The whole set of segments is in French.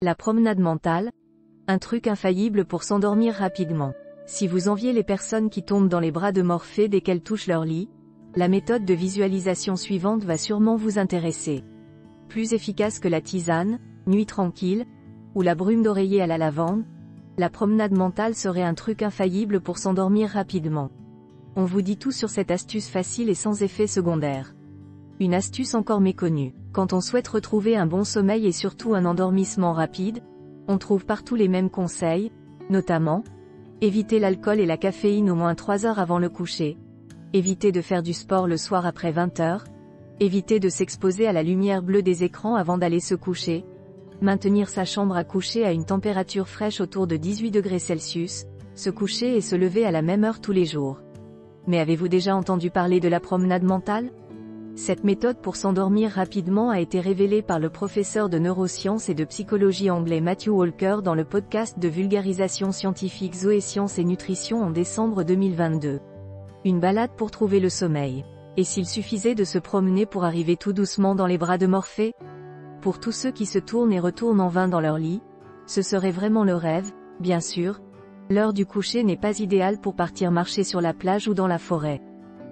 La promenade mentale, un truc infaillible pour s'endormir rapidement. Si vous enviez les personnes qui tombent dans les bras de Morphée dès qu'elles touchent leur lit, la méthode de visualisation suivante va sûrement vous intéresser. Plus efficace que la tisane, nuit tranquille, ou la brume d'oreiller à la lavande, la promenade mentale serait un truc infaillible pour s'endormir rapidement. On vous dit tout sur cette astuce facile et sans effet secondaire. Une astuce encore méconnue. Quand on souhaite retrouver un bon sommeil et surtout un endormissement rapide, on trouve partout les mêmes conseils, notamment, éviter l'alcool et la caféine au moins 3 heures avant le coucher, éviter de faire du sport le soir après 20 heures, éviter de s'exposer à la lumière bleue des écrans avant d'aller se coucher, maintenir sa chambre à coucher à une température fraîche autour de 18 degrés Celsius, se coucher et se lever à la même heure tous les jours. Mais avez-vous déjà entendu parler de la promenade mentale ? Cette méthode pour s'endormir rapidement a été révélée par le professeur de neurosciences et de psychologie anglais Matthew Walker dans le podcast de vulgarisation scientifique Zoé Science et Nutrition en décembre 2022. Une balade pour trouver le sommeil. Et s'il suffisait de se promener pour arriver tout doucement dans les bras de Morphée ? Pour tous ceux qui se tournent et retournent en vain dans leur lit, ce serait vraiment le rêve, bien sûr. L'heure du coucher n'est pas idéale pour partir marcher sur la plage ou dans la forêt.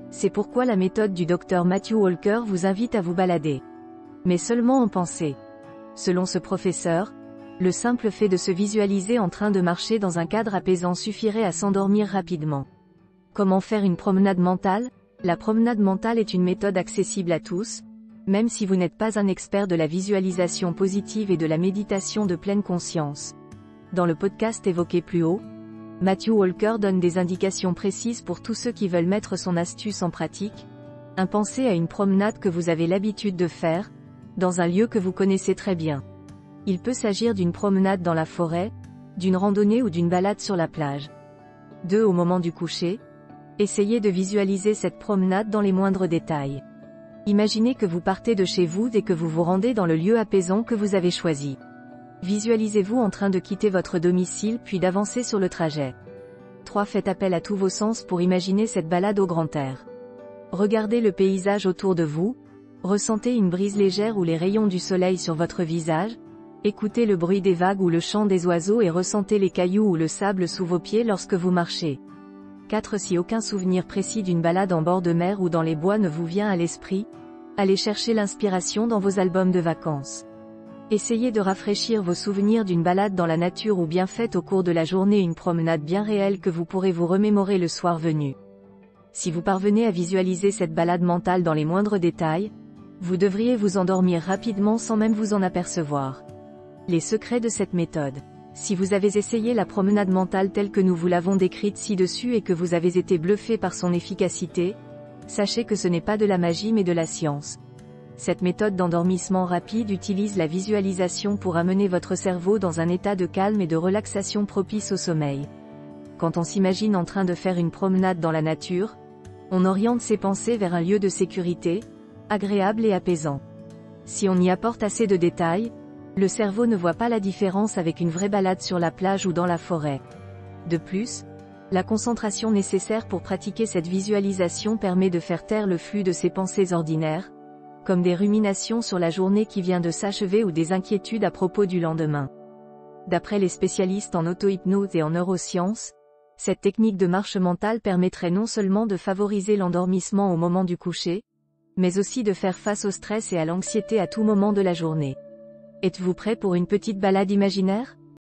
C'est pourquoi la méthode du Dr Matthew Walker vous invite à vous balader. Mais seulement en pensée. Selon ce professeur, le simple fait de se visualiser en train de marcher dans un cadre apaisant suffirait à s'endormir rapidement. Comment faire une promenade mentale ? La promenade mentale est une méthode accessible à tous, même si vous n'êtes pas un expert de la visualisation positive et de la méditation de pleine conscience. Dans le podcast évoqué plus haut, Matthew Walker donne des indications précises pour tous ceux qui veulent mettre son astuce en pratique. Pensez à une promenade que vous avez l'habitude de faire, dans un lieu que vous connaissez très bien. Il peut s'agir d'une promenade dans la forêt, d'une randonnée ou d'une balade sur la plage. 2. Au moment du coucher, essayez de visualiser cette promenade dans les moindres détails. Imaginez que vous partez de chez vous et que vous vous rendez dans le lieu apaisant que vous avez choisi. Visualisez-vous en train de quitter votre domicile puis d'avancer sur le trajet. 3. Faites appel à tous vos sens pour imaginer cette balade au grand air. Regardez le paysage autour de vous, ressentez une brise légère ou les rayons du soleil sur votre visage, écoutez le bruit des vagues ou le chant des oiseaux et ressentez les cailloux ou le sable sous vos pieds lorsque vous marchez. 4. Si aucun souvenir précis d'une balade en bord de mer ou dans les bois ne vous vient à l'esprit, allez chercher l'inspiration dans vos albums de vacances. Essayez de rafraîchir vos souvenirs d'une balade dans la nature ou bien faites au cours de la journée une promenade bien réelle que vous pourrez vous remémorer le soir venu. Si vous parvenez à visualiser cette balade mentale dans les moindres détails, vous devriez vous endormir rapidement sans même vous en apercevoir. Les secrets de cette méthode. Si vous avez essayé la promenade mentale telle que nous vous l'avons décrite ci-dessus et que vous avez été bluffé par son efficacité, sachez que ce n'est pas de la magie mais de la science. Cette méthode d'endormissement rapide utilise la visualisation pour amener votre cerveau dans un état de calme et de relaxation propice au sommeil. Quand on s'imagine en train de faire une promenade dans la nature, on oriente ses pensées vers un lieu de sécurité, agréable et apaisant. Si on y apporte assez de détails, le cerveau ne voit pas la différence avec une vraie balade sur la plage ou dans la forêt. De plus, la concentration nécessaire pour pratiquer cette visualisation permet de faire taire le flux de ses pensées ordinaires, comme des ruminations sur la journée qui vient de s'achever ou des inquiétudes à propos du lendemain. D'après les spécialistes en auto-hypnose et en neurosciences, cette technique de marche mentale permettrait non seulement de favoriser l'endormissement au moment du coucher, mais aussi de faire face au stress et à l'anxiété à tout moment de la journée. Êtes-vous prêt pour une petite balade imaginaire ?